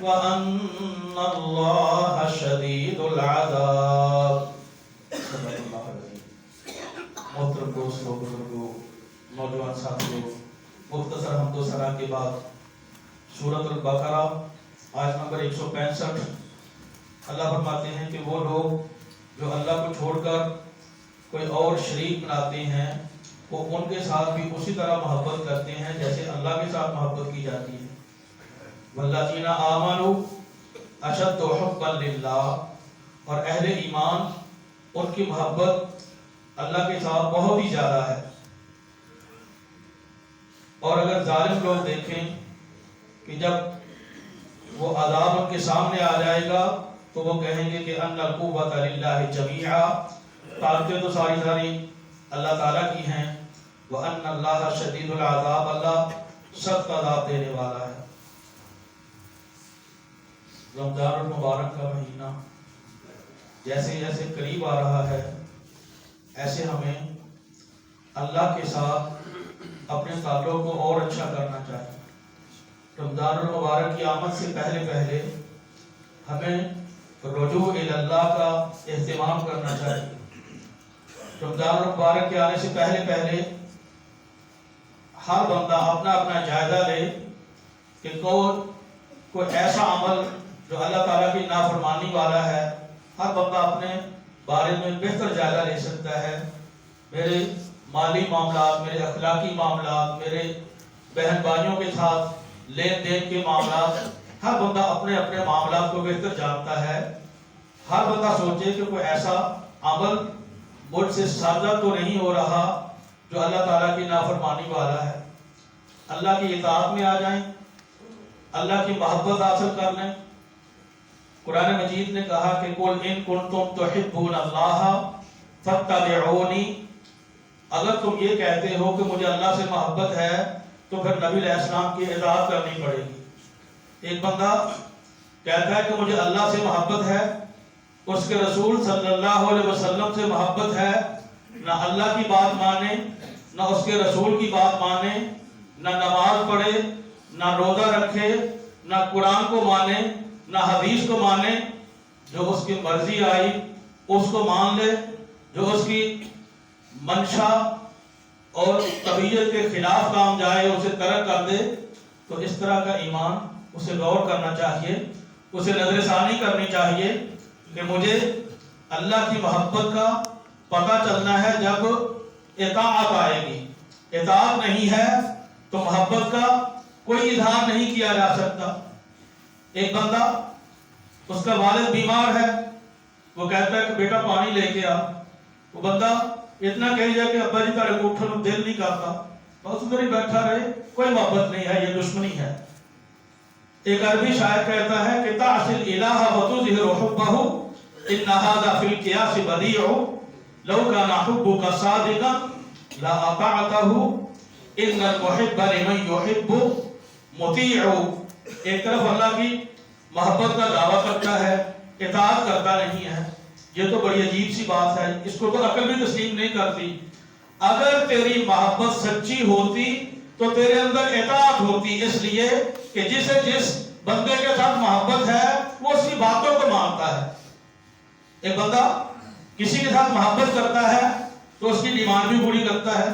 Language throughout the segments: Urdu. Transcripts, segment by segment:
وَأَنَّ اللَّهَ شَدِيدُ الْعَذَابِ۔ صدق اللہ العظیم۔ محترم دوستوں، بزرگوں، نوجوان ساتھیوں، مختصر حمد و ثنا کے بعد سورۃ البقرہ آیت نمبر 165۔ اللہ فرماتے ہیں کہ وہ لوگ جو اللہ کو چھوڑ کر کوئی اور شریک بناتے ہیں وہ ان کے ساتھ بھی اسی طرح محبت کرتے ہیں جیسے اللہ کے ساتھ محبت کی جاتی ہے۔ والذین آمنوا اشد حبا للہ، اور اہل ایمان ان کی محبت اللہ کے ساتھ بہت ہی زیادہ ہے۔ اور اگر ظالم لوگ دیکھیں کہ جب وہ عذاب ان کے سامنے آ جائے گا تو وہ کہیں گے کہ ان القوۃ للہ جمیعا، طاقتیں تو ساری اللہ تعالیٰ کی ہیں۔ وَأَنَّ اللَّهَ شَدِيدُ الْعَذَابِ، اللہ سخت عذاب دینے والا ہے۔ رمضان المبارک کا مہینہ جیسے جیسے قریب آ رہا ہے ایسے ہمیں اللہ کے ساتھ اپنے تعلق کو اور اچھا کرنا چاہیے۔ رمضان المبارک کی آمد سے پہلے پہلے ہمیں رجوع الی اللہ کا اہتمام کرنا چاہیے۔ رمضان المبارک کے آنے سے پہلے پہلے ہر بندہ اپنا اپنا جائزہ لے کہ کوئی ایسا عمل جو اللہ تعالیٰ کی نافرمانی والا ہے، ہر بندہ اپنے بارے میں بہتر جائزہ لے سکتا ہے۔ میرے مالی معاملات، میرے اخلاقی معاملات، میرے بہن بھائیوں کے ساتھ لین دین کے معاملات، ہر بندہ اپنے اپنے معاملات کو بہتر جانتا ہے۔ ہر بندہ سوچے کہ کوئی ایسا عمل مجھ سے سازگار تو نہیں ہو رہا جو اللہ تعالیٰ کی نافرمانی والا ہے۔ اللہ کی اطاعت میں آ جائیں، اللہ کی محبت حاصل کر لیں۔ قرآن مجید نے کہا کہ قُلْ إِن كُنتُمْ تُحِبُّونَ اللَّهَ فَاتَّبِعُونِي، اگر تم یہ کہتے ہو کہ مجھے اللہ سے محبت ہے تو پھر نبی علیہ السلام کی اطاعت کرنی پڑے گی۔ ایک بندہ کہتا ہے کہ مجھے اللہ سے محبت ہے، اس کے رسول صلی اللہ علیہ وسلم سے محبت ہے، نہ اللہ کی بات مانے، نہ اس کے رسول کی بات مانے، نہ نماز پڑھے، نہ روزہ رکھے، نہ قرآن کو مانے، نہ حدیث کو مانے، جو اس کی مرضی آئی اس کو مان لے، جو اس کی منشا اور طبیعت کے خلاف کام جائے اسے ترک کر دے، تو اس طرح کا ایمان اسے غور کرنا چاہیے، اسے نظر ثانی کرنی چاہیے کہ مجھے اللہ کی محبت کا پتہ چلنا ہے جب اطاعت آئے گی۔ اطاعت نہیں ہے تو محبت کا کوئی اظہار نہیں کیا جا سکتا۔ ایک بندہ، اس کا والد بیمار ہے، وہ کہتا ہے کہ بیٹا پانی لے کے آ، وہ بندہ اتنا کہہ جائے کہ ابا جی تارے کو اٹھن دل نہیں کرتا، بس ادھر ہی بیٹھا رہے، کوئی محبت نہیں ہے، یہ دشمنی ہے۔ ایک عربی شاعر کہتا ہے کہ تعصِ الإلہ وتظہر حبہ ان ھذا فی القیاس بدیع لو کان حبک صادقا لاطعتہ ان المحب لمن یحب مطیع۔ ایک طرف اللہ کی محبت کا دعویٰ کرتا ہے، اطاعت کرتا نہیں ہے، یہ تو بڑی عجیب سی بات ہے، اس کو تو عقل بھی تسلیم نہیں کرتی۔ اگر تیری محبت سچی ہوتی تو تیرے اندر اطاعت ہوتی، اس لیے کہ جسے جس بندے کے ساتھ محبت ہے وہ اس کی باتوں کو مانتا ہے۔ ایک بندہ کسی کے ساتھ محبت کرتا ہے تو اس کی ڈیمانڈ بھی پوری کرتا ہے۔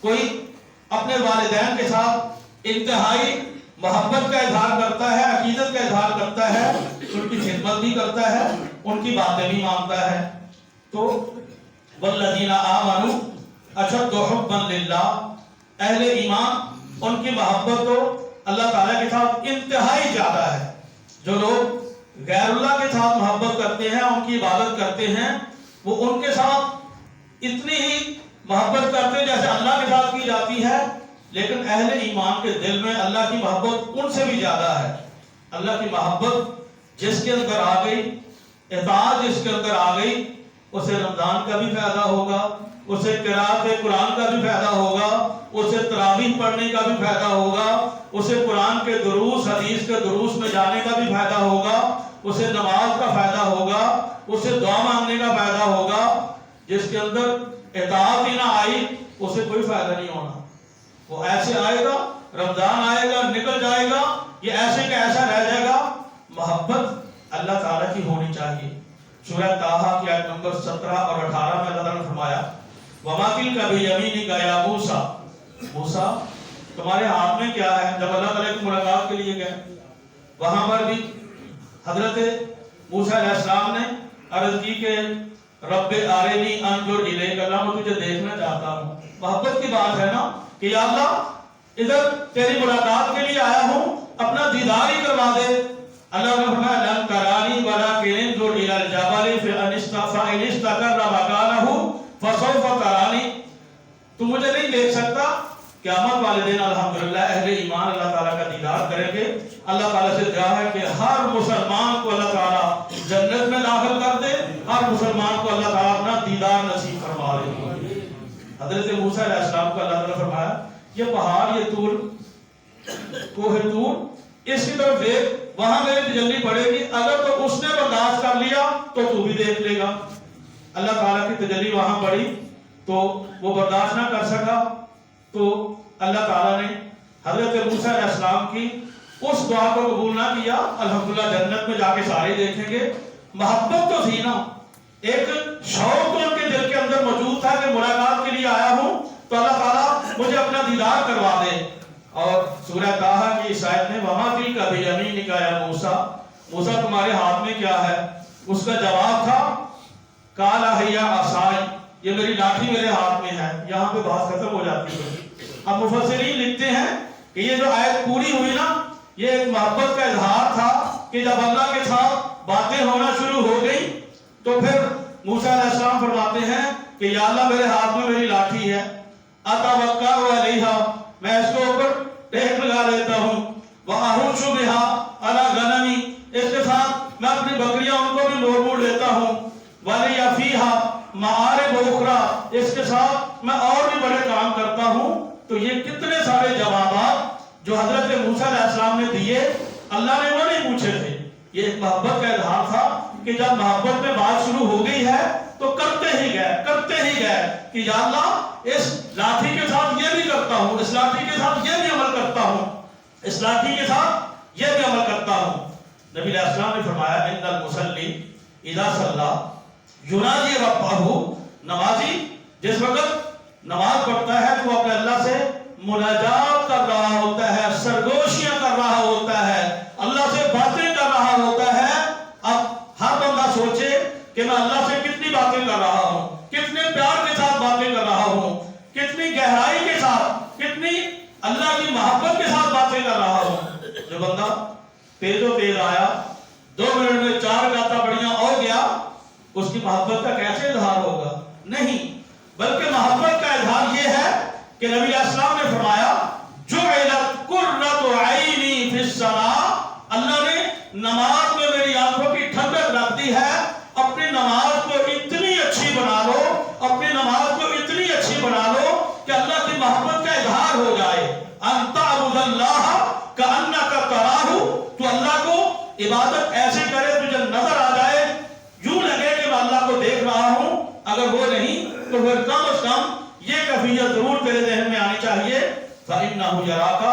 کوئی اپنے والدین کے ساتھ انتہائی محبت کا اظہار کرتا ہے، عقیدت کا اظہار کرتا ہے، ان کی خدمت بھی کرتا ہے، ان کی باتیں بھی مانتا ہے۔ تو والذین آمنوا اشد حبا للہ، اہل ایمان ان کی محبت تو اللہ تعالیٰ کے ساتھ انتہائی زیادہ ہے۔ جو لوگ غیر اللہ کے ساتھ محبت کرتے ہیں، ان کی عبادت کرتے ہیں، وہ ان کے ساتھ اتنی ہی محبت کرتے ہیں جیسے اللہ کے ساتھ کی جاتی ہے، لیکن اہل ایمان کے دل میں اللہ کی محبت ان سے بھی زیادہ ہے۔ اللہ کی محبت جس کے اندر آ گئی، اطاعت جس کے اندر آ گئی، اسے رمضان کا بھی فائدہ ہوگا، اسے قرأت قرآن کا بھی فائدہ ہوگا، اسے تراویح پڑھنے کا بھی فائدہ ہوگا، اسے قرآن کے دروس، حدیث کے دروس میں جانے کا بھی فائدہ ہوگا، اسے نماز کا فائدہ ہوگا، اسے دعا مانگنے کا فائدہ ہوگا۔ جس کے اندر اطاعت ہی نہ آئی اسے کوئی فائدہ نہیں ہونا۔ وہ ایسے آئے گا، رمضان آئے گا، نکل جائے گا، یہ ایسے کا ایسا رہ جائے گا محبت اللہ تعالیٰ کی ہونی چاہیے۔ سورہ طٰہٰ کی آیت نمبر 17 اور 18 میں اللہ تعالیٰ نے فرمایا وَمَا تِلْكَ بِيَمِينِكَ يَا مُوسَىٰ، موسیٰ تمہارے ہاتھ میں کیا ہے؟ جب اللہ تعالیٰ کی ملاقات کے لیے گئے وہاں پر بھی حضرت موسیٰ علیہ السلام نے عرض کی کہ رب آرینی انظر الیک، اللہ میں تجھے دیکھنا چاہتا ہوں۔ محبت کی بات ہے نا کہ یا اللہ ادھر تیری ملاقات کے لیے آیا ہوں، اپنا دیدار ہی کروا دے۔ اللہ نے فرمایا لن ترانی ولکن انظر الی الجبل فإن استقر مکانہ فسوف ترانی، تو مجھے نہیں دیکھ سکتا۔ قیامت والے دن الحمدللہ اہل ایمان اللہ تعالیٰ کا دیدار کریں گے۔ اللہ تعالیٰ سے دعا ہے کہ ہر مسلمان کو اللہ تعالیٰ جنت میں داخل کر دے، ہر مسلمان کو اللہ تعالیٰ اپنا دیدار نصیب فرما دے۔ حضرت موسیٰ علیہ السلام کو اللہ تعالیٰ نے فرمایا یہ پہاڑ، یہ طور، کوہ طور، اس کی طرف دیکھ، وہاں میری تجلی پڑے گی، اگر تو اس نے برداشت کر لیا تو بھی دیکھ لے گا۔ اللہ تعالیٰ کی تجلی وہاں پڑی تو وہ برداشت نہ کر سکا، تو اللہ تعالیٰ نے حضرت موسیٰ علیہ السلام کی اس دعا کو قبول نہ کیا۔ الحمدللہ جنت میں جا کے سارے دیکھیں گے۔ محبت تو تھی نا، ایک شوق تو ان کے دل کے اندر موجود تھا کہ ملاقات کے لیے آیا ہوں تو اللہ تعالیٰ مجھے اپنا دیدار کروا دے۔ اور سورہ طٰہٰ کی اس آیت میں وَمَا تِلْكَ بِيَمِينِكَ يَا مُوسَىٰ، موسیٰ تمہارے ہاتھ میں کیا ہے؟ اس کا جواب تھا قَالَ هِيَ عَصَايَ، یہ میری لاٹھی میرے ہاتھ میں ہے۔ یہاں پہ بات ختم ہو جاتی ہے۔ اب مفسرین لکھتے ہیں کہ یہ جو آیت پوری ہوئی نا، یہ ایک محبت کا اظہار تھا کہ جب اللہ کے ساتھ باتیں ہونا شروع ہو گئی تو پھر موسیٰ علیہ السلام فرماتے ہیں کہ یا اللہ میرے ہاتھ میں میری لاٹھی ہے، اتوکا علیہا، میں اس کے اوپر ٹیک لگا لیتا ہوں، وَأَحُشُّ بِهَا عَلَىٰ غَنَمِي، اس کے ساتھ میں اپنی بکریاں ان کو بھی موڑ لیتا ہوں، وَلِيَ فِيهَا مَعَارِبُ أُخْرَىٰ، اس کے ساتھ میں اور بھی بڑے کام کرتا ہوں۔ تو یہ کتنے سارے جوابات جو حضرت موسیٰ علیہ السلام نے دیے، اللہ نے وہ نہیں پوچھے تھے، یہ ایک محبت کا اظہار تھا کہ جب محبت میں بات شروع ہو گئی ہے تو کرتے ہی گئے کہ یا اللہ اس لاٹھی کے ساتھ یہ بھی کرتا ہوں، اس لاٹھی کے ساتھ یہ بھی عمل کرتا ہوں، اس لاٹھی کے ساتھ یہ بھی عمل کرتا ہوں۔ نبی علیہ السلام نے فرمایا ان المصلی اذا صلی یناجی ربہ، نمازی جس وقت نماز پڑھتا ہے تو اپنے اللہ سے مناجات کر رہا ہوتا ہے، سرگوشیاں کر رہا ہوتا ہے، اللہ سے باتیں کر رہا ہوتا ہے۔ اب ہر بندہ سوچے کہ میں اللہ سے کتنی باتیں کر رہا ہوں، کتنے پیار کے ساتھ باتیں کر رہا ہوں، کتنی گہرائی کے ساتھ، کتنی اللہ کی محبت کے ساتھ باتیں کر رہا ہوں۔ جو بندہ تیز و تیز آیا، 2 منٹ میں 4 رکعتیں پڑھیاں اور گیا، اس کی محبت کا کیسے اظہار ہوگا؟ نہیں، بلکہ محبت کا اظہار یہ ہے کہ نبی علیہ السلام نے فرمایا جعلت قرۃ عینی فی الصلاۃ، اللہ نے نماز میں میری آنکھوں کی ٹھنڈک رکھ دی ہے۔ اپنی نماز کو اتنی اچھی بنا لو، اپنی نماز کو اتنی اچھی بنا لو کہ اللہ کی محبت کا اظہار ہو جائے۔ ان تعبد اللہ کأنک تراہ، تو اللہ کو عبادت ایسے کرے تجھے نظر آ جائے، یوں لگے کہ میں اللہ کو دیکھ رہا ہوں۔ اگر وہ نہیں تو پھر کم از کم یہ کیفیت ضرور تیرے ذہن میں آنی چاہیے فَإِنَّهُ يَرَاكَ،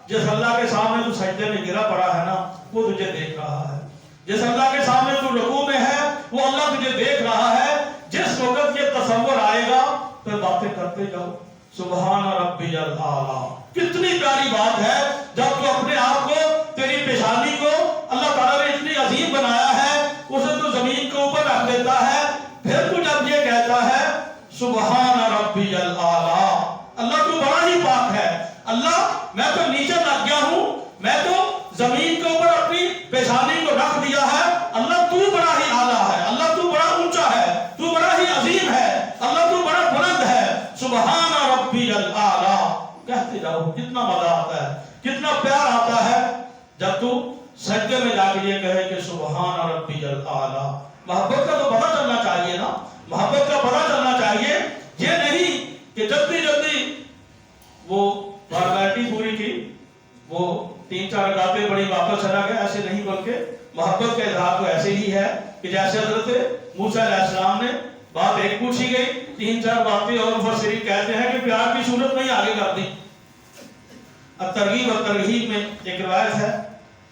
جس اللہ کے سامنے تو سجدے میں گرا پڑا ہے نا، وہ تجھے دیکھ رہا ہے۔ جس اللہ کے سامنے تو رکوع میں ہے، وہ اللہ تجھے دیکھ رہا ہے۔ جس وقت یہ تصور آئے گا پھر باتیں کرتے جاؤ، سبحان ربی الاعلیٰ، کتنی پیاری بات ہے جب تو اپنے آپ کو، تیری پیشانی کو اللہ تعالیٰ نے اتنی عظیم بنایا ہے، اسے تو زمین کے اوپر رکھ دیتا ہے، پھر تو جب یہ کہتا ہے سبحان ربی الاعلیٰ، اللہ تو بڑا ہی پاک ہے، اللہ میں تو نیچے لگ گیا ہوں، میں تو زمین کے اوپر اپنی پیشانی کو رکھ دیا ہے، اللہ تو بڑا ہی اعلیٰ ہے، اللہ تو بڑا اونچا ہے، تو بڑا ہی عظیم ہے، اللہ تو بڑا بلند ہے، سبحان ربی الاعلیٰ کہتے جاؤ۔ کتنا مزہ آتا ہے، کتنا پیار آتا ہے جب تو سجدے میں جا کے یہ کہے کہ سبحان ربی الاعلیٰ۔ محبت کا تو پتہ چلنا چاہیے نا، محبت کا پتہ چلنا چاہیے، یہ نہیں کہ جلدی وہ فارمیلٹی پوری کی، وہ 3-4 رکعتیں پڑھی واپس چلا گیا، ایسے نہیں، بلکہ محبت کا اظہار تو ایسے ہی ہے کہ جیسے حضرت موسیٰ علیہ السلام نے بات ایک پوچھی گئی، 3-4 باتیں اور مفسرین کہتے ہیں کہ پیار کی صورت میں ہی آگے کر دی۔ ترغیب اور ترہیب میں ایک روایت ہے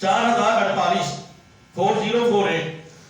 4048 4048,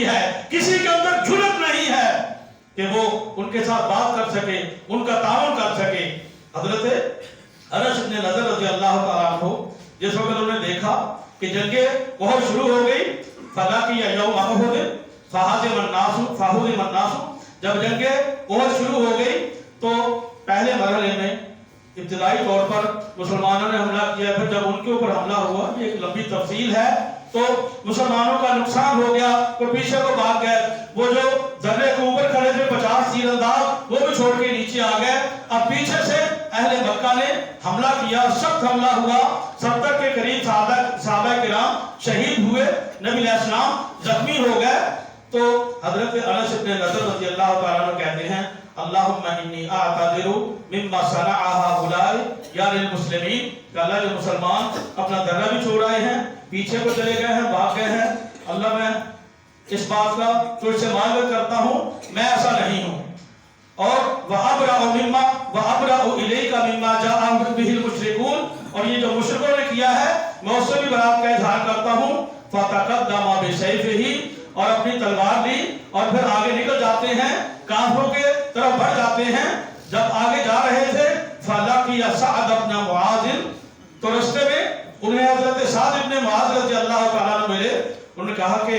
کی ہے, کسی کے اندر جرأت نہیں ہے کہ وہ ان کے ساتھ بات کر سکے, ان کا تعاون کر سکے. حضرت انس بن نضر رضی اللہ تعالیٰ عنہ جس وقت انہوں نے دیکھا کہ جنگ احد شروع ہو گئی, فلاقی یوم احد فہزم الناس, جب جنگ احد شروع ہو گئی تو پہلے مرحلے میں ابتدائی طور پر مسلمانوں نے حملہ کیا, پھر جب ان کے اوپر حملہ ہوا, یہ ایک لمبی تفصیل ہے, تو مسلمانوں کا نقصان ہو گیا, وہ پیچھے کو بھاگ گئے. وہ جو درے کے اوپر کھڑے تھے 50 تیر انداز, وہ بھی چھوڑ کے نیچے آ گئے. اب پیچھے سے اہل مکہ نے حملہ کیا, سخت حملہ ہوا, 70 کے قریب صحابہ کرام شہید ہوئے, نبی علیہ السلام زخمی ہو گئے. تو حضرت انس بن نضر رضی اللہ تعالیٰ عنہ کہتے ہیں اللہم انی اعتذر مما صنع ہؤلاء یا للمسلمین, کہ اللہ کے مسلمان اپنا درہ بھی چھوڑ آئے ہیں, پیچھے کو چلے گئے ہیں, بھاگ گئے ہیں, اللہ میں اس بات کا تجھ سے معذرت کرتا ہوں, میں ایسا نہیں ہوں. اور وَأَبْرَأُ إِلَيْكَ مِمَّا جَاءَ بِهِ الْمُشْرِكُونَ, اور یہ جو مشرکوں نے کیا ہے میں اس سے بھی برات کا اظہار کرتا ہوں. فَتَقَدَّمَ بِسَيْفِهِ, اور اپنی تلوار لی اور پھر آگے نکل جاتے ہیں, کافروں کے طرف بڑھ جاتے ہیں. جب آگے جا رہے تھے فَلَقِيَ سَعْدَ بْنَ مُعَاذٍ, تو رستے میں انہیں حضرت سعد بن معاذ رضی اللہ تعالیٰ عنہ ملے. انہوں نے کہا کہ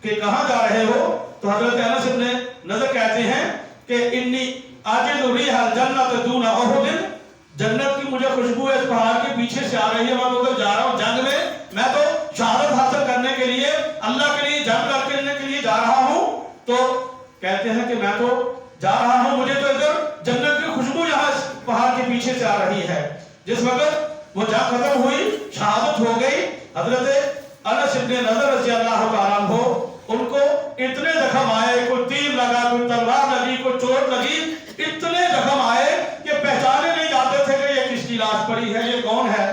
کہاں جا رہے ہو؟ تو حضرت انس بن نضر کہتے ہیں کہ انی اجد ریح الجنۃ دون احد, جنت کی مجھے خوشبو اس پہاڑ کے پیچھے سے آ رہی ہے, میں ادھر جا رہا ہوں جنگ میں, میں تو شہادت حاصل کرنے کے لیے, اللہ کے لیے جنگ کرنے کے لیے جا رہا ہوں. تو کہتے ہیں کہ میں تو جا رہا ہوں, مجھے تو ادھر جنت کی خوشبو یہاں پہاڑ کے پیچھے سے آ رہی ہے. جس وقت وہ جنگ ختم ہوئی, شہادت ہو گئی, حضرت انس بن نضر رضی اللہ تعالیٰ عنہ ان کو اتنے زخم آئے, کوئی تیر لگا, کوئی تلوار لگی, کوئی چوٹ لگی, اتنے زخم آئے کہ پہچانے نہیں جاتے تھے کہ یہ کس کی لاش پڑی ہے, یہ کون ہے.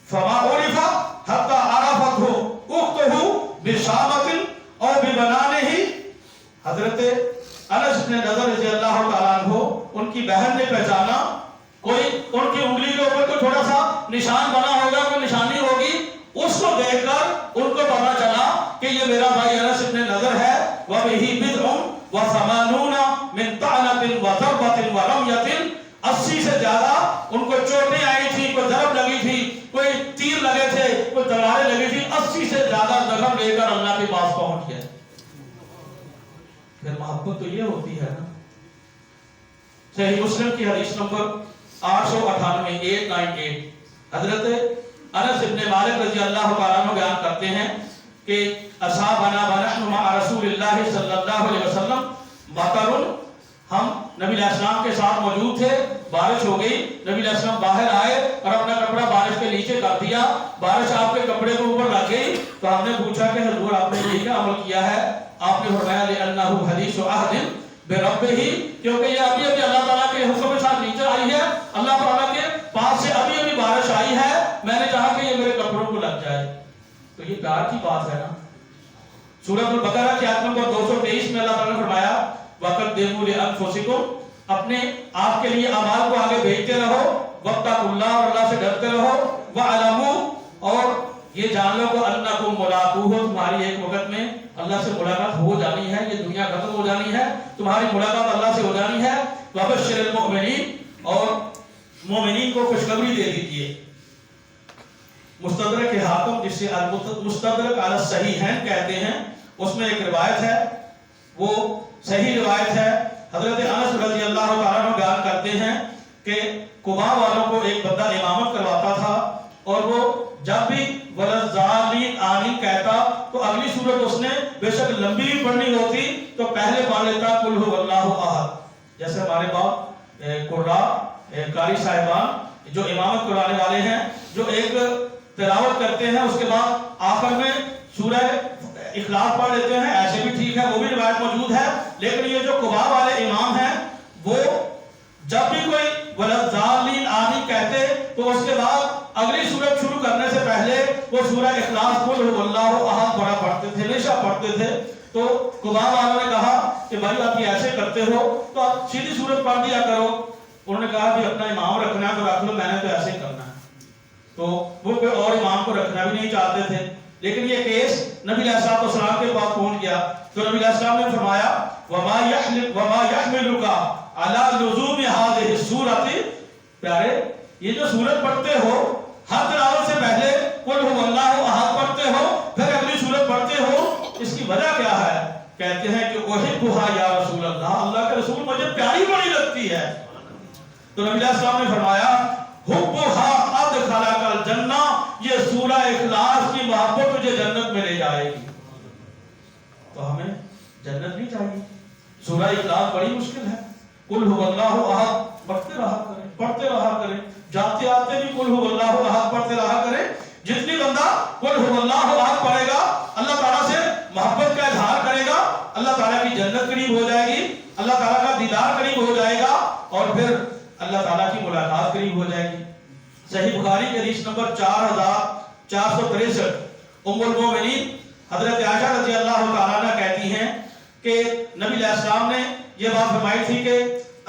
فما عرف حتى عرفته اخته بشامة او ببنانه, حضرت انس بن نضر رضی اللہ تعالیٰ عنہ ان کی بہن نے پہچانا, کوئی ان کی انگلی کے اوپر کوئی تھوڑا سا نشان بنا ہوگا, کوئی نشانی ہوگی, اس کو دیکھ کر ان کو پتا چلا کہ یہ میرا بھائی انس بن نضر ہے. وَبِهِ بِضْعٌ وَثَمَانُونَ مِنْ طَعْنَةٍ وَضَرْبَةٍ وَرَمْيَةٍ, 80 سے زیادہ ان کو چوٹیں آئی تھی, کوئی ضرب لگی تھی, کوئی تیر لگے تھے, کوئی تلواریں لگی تھی, 80 سے زیادہ زخم لے کر اللہ کے پاس پہنچ گئے. پھر محبت تو یہ ہوتی ہے نا. صحیح مسلم کی حدیث نمبر 898 898, حضرت انس بن مالک رضی اللہ تعالیٰ عنہ بیان کرتے ہیں کہ اصحابنا ونحن مع رسول اللہ صلی اللہ علیہ وسلم مطر, ہم نبی علیہ السلام کے ساتھ موجود تھے, بارش ہو گئی, نبی علیہ السلام باہر آئے اور اپنا کپڑا بارش کے نیچے کر دیا, بارش آپ کے کپڑے کے اوپر لگ گئی. تو ہم نے پوچھا کہ حضور آپ نے یہ کیا عمل کیا ہے؟ آپ نے فرمایا لِأَنَّهُ حَدِيثُ عَهْدٍ بِرَبِّهِ, کیونکہ یہ ابھی اللہ تعالیٰ کے حکم کے ساتھ نیچے آئی ہے, اللہ تعالیٰ کے پاس سے ابھی بارش آئی ہے, میں نے چاہا کہ یہ میرے کپڑوں کو لگ جائے. تو یہ پیار کی بات ہے نا. سورۃ البقرہ کی آیت نمبر 223 میں اللہ تعالیٰ نے فرمایا وَقَدِّمُوا لِأَنفُسِكُمْ, اپنے آپ کے لیے اعمال کو آگے بھیجتے رہو, وَاتَّقُوا اللَّهَ, اور اللہ سے ڈرتے رہو, وَاعْلَمُوا, اور یہ جان لو کہ أَنَّكُمْ مُلَاقُوهُ, تمہاری ایک وقت میں اللہ سے ملاقات ہو جانی ہے, یہ دنیا ختم ہو جانی ہے, تمہاری ملاقات اللہ سے ہو جانی ہے. وَبَشِّرِ الْمُؤْمِنِينَ, اور مومنین کو خوشخبری دے دیجئے. مستدرک حاکم, جس سے مستدرک علی الصحیحین کہتے ہیں, اس میں ایک روایت ہے, وہ صحیح روایت ہے. حضرت انس رضی اللہ تعالیٰ عنہ بیان کرتے ہیں کہ قباء والوں کو ایک بندہ امامت کرواتا تھا, اور وہ جب بھی وَلَضَّالِّينَ آمین کہتا تو اگلی صورت اس نے بے شک لمبی بھی پڑھنی ہوتی تو پہلے پڑھ لیتا قُلْ هُوَ اللَّهُ أَحَدٌ. جیسے ہمارے باپ قرآن قاری صاحبان جو امامت کرانے والے ہیں, جو ایک تلاوت کرتے ہیں, اس کے بعد آخر میں سورہ اخلاص پڑھ لیتے ہیں, ایسے بھی ٹھیک ہے, وہ بھی روایت موجود ہے. لیکن یہ جو قباء والے امام ہیں, وہ جب بھی کوئی وَلَضَّالِّينَ آمین کہتے تو اس کے بعد اگلی سورت شروع کرنے سے پہلے وہ سورہ اخلاص قُلْ هُوَ اللَّهُ أَحَدٌ پڑھا پڑھتے تھے, ہمیشہ پڑھتے تھے. تو قباء والوں نے کہا کہ بھائی آپ یہ ایسے کرتے ہو تو آپ سیدھی سورت پڑھ دیا کرو. انہوں نے کہا کہ اپنا امام رکھنا ہے تو رکھ لو, میں نے تو ایسے ہی کرنا ہے. تو وہ کوئی اور امام کو رکھنا بھی نہیں چاہتے تھے. لیکن یہ کیس نبی علیہ السلام کے پاس پہنچ گیا تو نبی علیہ السلام نے فرمایا وما يحملك على لزوم هذه السورة، پیارے یہ جو سورت پڑھتے ہو ہر تلاوت سے پہلے قل هو اللہ احد پڑھتے ہو پھر اگلی سورت پڑھتے ہو، اس کی وجہ کیا ہے؟ کہتے ہیں کہ احبها یا رسول اللہ، اللہ کے رسول مجھے پیاری بڑی لگتی ہے۔ تو نبی علیہ السلام نے فرمایا حبها ادخلک الجنہ، یہ سورہ اخلاص کی محبت تجھے جنت میں لے جائے گی۔ تو ہمیں جنت بھی چاہیے۔ سورہ اخلاص بڑی مشکل ہے، قل هو اللہ احد پڑھتے رہا کریں، جاتے آتے بھی قل هو اللہ احد پڑھتے رہا کریں۔ جتنی بندہ قل هو اللہ احد پڑھے گا اللہ تعالیٰ سے محبت کا اظہار کرے گا، اللہ تعالیٰ کی جنت قریب ہو جائے گی، اللہ تعالیٰ کا دیدار قریب ہو جائے گا، اور پھر اللہ تعالیٰ کی ملاقات قریب ہو جائے گی۔ صحیح بخاری کی حدیث نمبر 4463، ام المومنین حضرت عائشہ رضی اللہ تعالیٰ عنہ کہتی ہیں کہ نبی علیہ السلام نے یہ بات فرمائی تھی کہ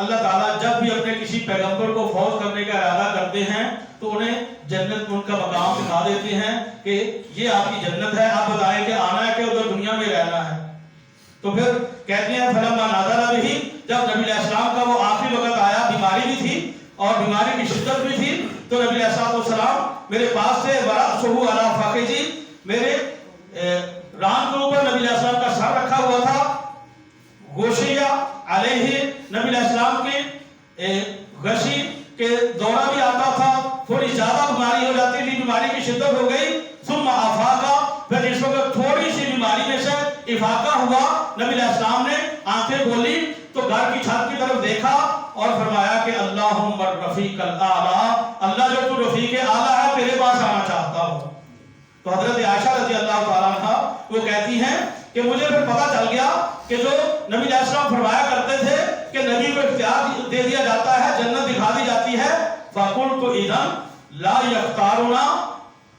اللہ تعالیٰ جب بھی اپنے کسی پیغمبر کو فوت کرنے کا ارادہ کرتے ہیں تو انہیں جنت میں ان کا مقام دکھا دیتے ہیں کہ یہ آپ کی جنت ہے، آپ بتائیں کہ آنا ہے کہ ادھر دنیا میں رہنا ہے۔ تو پھر کہتے ہیں فلما نازل بہ، جب نبی علیہ السلام کا وہ آخری وقت آیا، بیماری بھی تھی اور بیماری کی شدت بھی تھی، تو نبی علیہ السلام میرے پاس سے ورأسہ علی فخذی، میرے ران کے اوپر نبی علیہ السلام کا سر رکھا ہوا تھا، غشیہ علیہ، نبی علیہ السلام کے غشی کے دورہ بھی آتا تھا، تھوڑی زیادہ بیماری ہو جاتی تھی، بیماری کی شدت ہو گئی، ثم افاقہ، پھر اس وقت تھوڑی سی بیماری میں سے افاقہ ہوا، نبی علیہ السلام نے آنکھیں کھولی تو گھر کی چھت کی طرف دیکھا اور فرمایا کہ اللہم الرفیق الاعلیٰ، اللہ جو تو رفیق اعلیٰ ہے تیرے پاس آنا چاہتا ہوں۔ تو حضرت عائشہ رضی اللہ تعالیٰ عنہ وہ کہتی ہیں کہ مجھے پھر پتہ چل گیا کہ جو نبی علیہ السلام فرمایا کرتے تھے کہ نبی کو اختیار دے دیا جاتا ہے، جنت دکھا دی جاتی ہے، فَقُلْتُ إِذًا لَا يَخْتَارُنَا،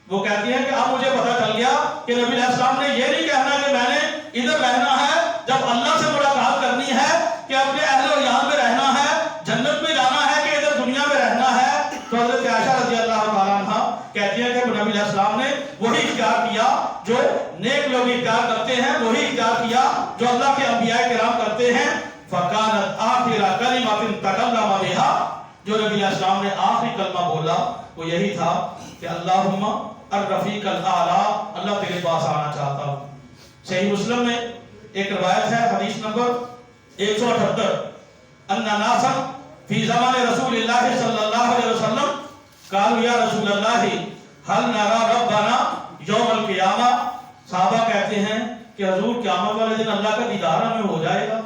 وہ کہتی ہیں کہ اب مجھے پتہ چل گیا کہ نبی علیہ السلام نے یہ نہیں کہنا کہ میں نے ادھر رہنا ہے، جب اللہ سے ملاقات کرنی ہے کہ اپنے اہل و عیال میں رہنا ہے، جنت میں جانا ہے کہ ادھر دنیا میں رہنا ہے۔ تو حضرت عائشہ رضی اللہ تعالیٰ عنہ کہتی ہیں کہ نبی علیہ السلام نے وہی اختیار کیا جو نیک لوگ اختیار کرتے ہیں، وہی اختیار کیا جو اللہ کے انبیاء کرام کرتے ہیں۔ فَكَانَتْ آخِرَ كَلِمَةٍ تَكَلَّمَ بِهَا، جو نبی علیہ السلام نے آخری کلمہ بولا وہ یہی تھا کہ اللہم الرفیق الاعلیٰ، اللہ تیرے پاس آنا چاہتا ہوں۔ صحیح مسلم میں ایک روایت ہے، حدیث نمبر 178، ان ناسا فی زمان رسول اللہ صلی اللہ علیہ وسلم قالوا یا رسول اللہ هل نرى ربنا یوم القیامہ، صحابہ کہتے ہیں کہ حضور قیامت والے دن اللہ کا دیدار ہمیں ہو جائے گا؟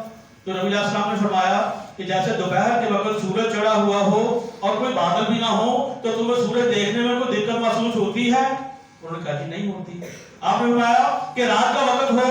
تو نبی علیہ السلام نے فرمایا کہ جیسے دوپہر کے وقت سورج چڑھا ہوا ہو اور کوئی بادل بھی نہ ہو تو تمہیں سورج دیکھنے میں کوئی دقت محسوس ہوتی ہے؟ انہوں نے کہا جی نہیں ہوتی۔ آپ نے فرمایا کہ رات کا وقت ہو،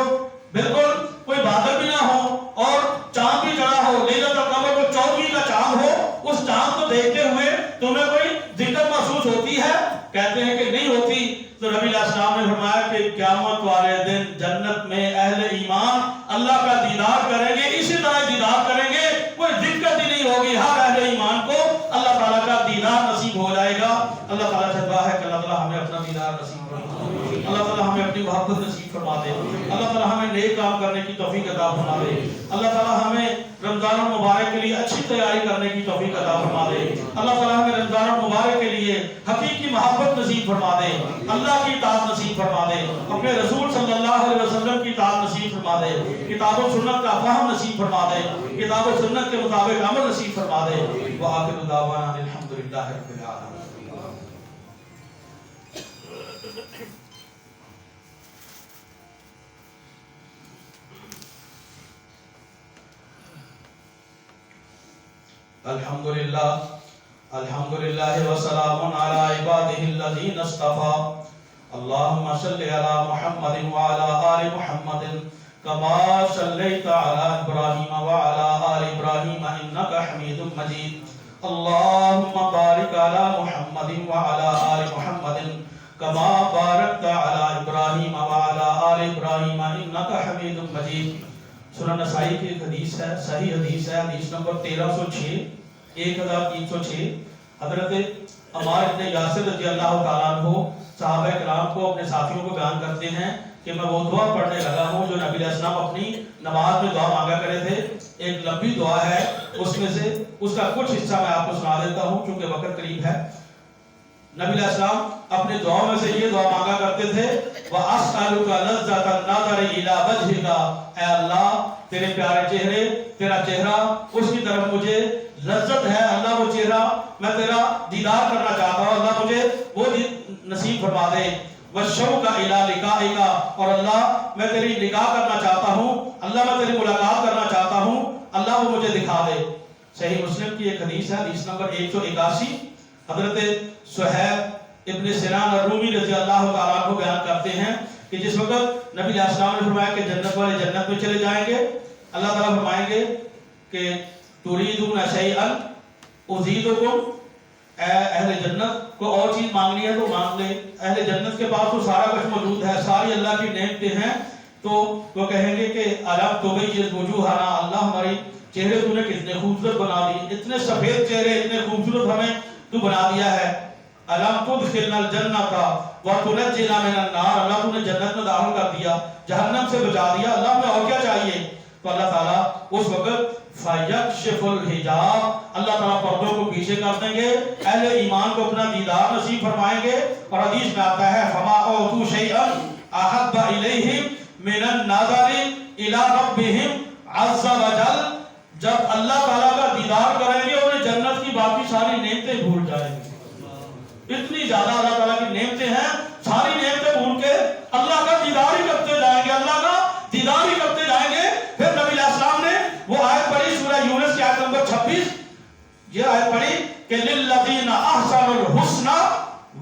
بالکل کوئی بادل بھی نہ ہو اور چاند بھی چڑھا ہو، لیلۃ القمر کو 14 کا چاند ہو، اس چاند کو دیکھتے ہوئے تمہیں کوئی دقت محسوس ہوتی ہے؟ کہتے ہیں کہ نہیں ہوتی۔ تو نبی علیہ السلام نے فرمایا کہ قیامت والے دن جنت میں اہل ایمان اللہ کا دیدار کریں گے، اسی طرح دیدار کریں گے، کوئی دقت ہی نہیں ہوگی، ہر اہل ایمان کو اللہ تعالیٰ کا دیدار نصیب ہو جائے گا۔ اللہ تعالیٰ سے دعا ہے کہ اللہ تعالیٰ ہمیں اپنا دیدار نصیب فرما دے، اللہ تعالیٰ ہمیں اپنی محبت نصیب فرما دے، اللہ تعالیٰ ہمیں نیک کام کرنے کی توفیق عطا فرما دے، اللہ تعالیٰ ہمیں رمضان المبارک کے لیے اچھی تیاری کرنے کی توفیق عطا فرما دے، اللہ تعالیٰ ہمیں رمضان المبارک کے لیے حقیقی محبت نصیب فرما دے، اللہ کی اطاعت نصیب فرما دے، اپنے رسول صلی اللہ علیہ وسلم کی اطاعت نصیب فرما دے، کتاب و سنت کا فہم نصیب فرما دے، کتاب و سنت کے مطابق عمل نصیب فرما دے۔ وآخر دعوانا الحمدللہ رب العالمین۔ الحمدللہ الحمدللہ وسلام علی عبادہ الذین اصطفى، اللہم صلی علی محمد وعلی آل محمد کما صلیت علی ابراہیم وعلی آل ابراہیم انکا حمید مجید، اللہم بارک علی محمد وعلی آل محمد کما بارکت علی ابراہیم وعلی آل ابراہیم انکا حمید مجید۔ سنن نسائی کی ایک حدیث ہے، صحیح حدیث ہے، حدیث نمبر 1306، 1306، حضرت عمار ابن یاسر رضی اللہ تعالیٰ عنہ صحابہ کرام کو اپنے ساتھیوں کو بیان کرتے ہیں کہ میں وہ دعا پڑھنے لگا ہوں جو نبی علیہ السلام اپنی نماز میں دعا مانگا کرے تھے. ایک لمبی دعا ہے، اس میں سے اس کا کچھ حصہ میں آپ کو سنا دیتا ہوں چونکہ وقت قریب ہے. نبی علیہ السلام اپنے دعاؤں میں سے یہ دعا مانگا کرتے تھے وَأَسْأَلُكَ لَذَّةَ النَّظَرِ إِلَى وَجْهِكَ، اے اللہ تیرے پیارے چہرے، تیرا چہرہ اس کی طرف مجھے لذت ہے. اللہ وہ چہرہ میں تیرا دیدار کرنا چاہتا ہوں، اللہ مجھے وہ نصیب فرما دے. وَالشَّوْقَ إِلَى لِقَائِكَ، اور اللہ میں تیری نگاہ کرنا چاہتا ہوں، اللہ میں تیری ملاقات کرنا چاہتا ہوں، اللہ وہ مجھے دکھا دے. صحیح مسلم کی ایک حدیث ہے، حدیث نمبر 181. حضرت صہیب ابن سنان الرومی رضی اللہ تعالیٰ عنہ بیان کرتے ہیں کہ جس وقت نبی علیہ السلام نے فرمایا کہ جنت والے جنت میں چلے جائیں گے، اللہ تعالیٰ فرمائیں گے کہ تُرِيدُونَ شَيْئًا أُزِيدُكُمْ، اے اہل جنت کو اور چیز مانگنی ہے تو مانگ لے. اہل جنت کے پاس تو سارا کچھ موجود ہے، ساری اللہ کی نعمتیں ہیں. تو وہ کہیں گے کہ أَلَمْ تُبَيِّضْ وُجُوهَنَا، اللہ ہماری چہرے تو نے کتنے خوبصورت بنا دی، اتنے سفید چہرے، اتنے خوبصورت ہمیں تو بنا دیا ہے. أَلَمْ تُدْخِلْنَا الْجَنَّةَ وَتُنَجِّنَا مِنَ النَّارِ، اللہ تو نے جنت میں داخل کر دیا، جہنم سے بچا دیا، اللہ میں اور کیا چاہیے. تو اللہ تعالیٰ اس وقت فَيَكْشِفُ الْحِجَابَ، اللہ تعالیٰ پردوں کو پیچھے کر دیں گے، اہل ایمان کو اپنا دیدار نصیب فرمائیں گے. اور حدیث میں آتا ہے فَمَا أُوتُوا شَيْئًا أَحَبَّ إِلَيْهِمْ مِنَ النَّظَرِ إِلَى رَبِّهِمْ عَزَّ وَجَلَّ، جب اللہ تعالیٰ کا دیدار کریں گے انہیں جنت کی باقی ساری نعمتیں بھول جائیں گے. اتنی زیادہ اللہ تعالیٰ کی نعمتیں ہیں، ساری نعمتیں بھول کے اللہ کا دیدار ہی کرتے جائیں گے، اللہ کا دیدار ہی کرتے جائیں گے. پھر نبی علیہ السلام نے وہ آیت پڑھی سورہ یونس کی آیت نمبر 26، یہ آیت پڑھی کہ لِلَّذِينَ أَحْسَنُوا الْحُسْنَى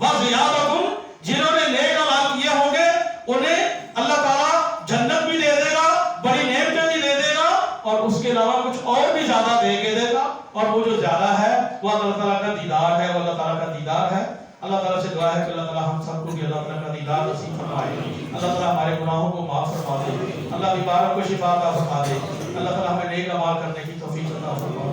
وَزِيَادَةٌ، جنہوں نے نیک اعمال کیے ہوں گے انہیں اللہ تعالیٰ جنت بھی دے دے گا، بڑی نعمتیں بھی دے دے گا، اور اس کے علاوہ کچھ اور بھی زیادہ دے کے دے گا. اور وہ جو زیادہ ہے وہ اللہ تعالیٰ کا دیدار ہے، وہ اللہ تعالیٰ کا دیدار ہے. اللہ تعالیٰ سے دعا ہے کہ اللہ تعالیٰ ہم سب کو بھی اللہ تعالیٰ کا دیدار نصیب فرمائے، اللہ تعالیٰ ہمارے گناہوں کو معاف فرما دے، اللہ بیماروں کو شفا عطا فرما دے، اللہ تعالیٰ ہمیں نیک اعمال کرنے کی توفیق عطا فرمائے.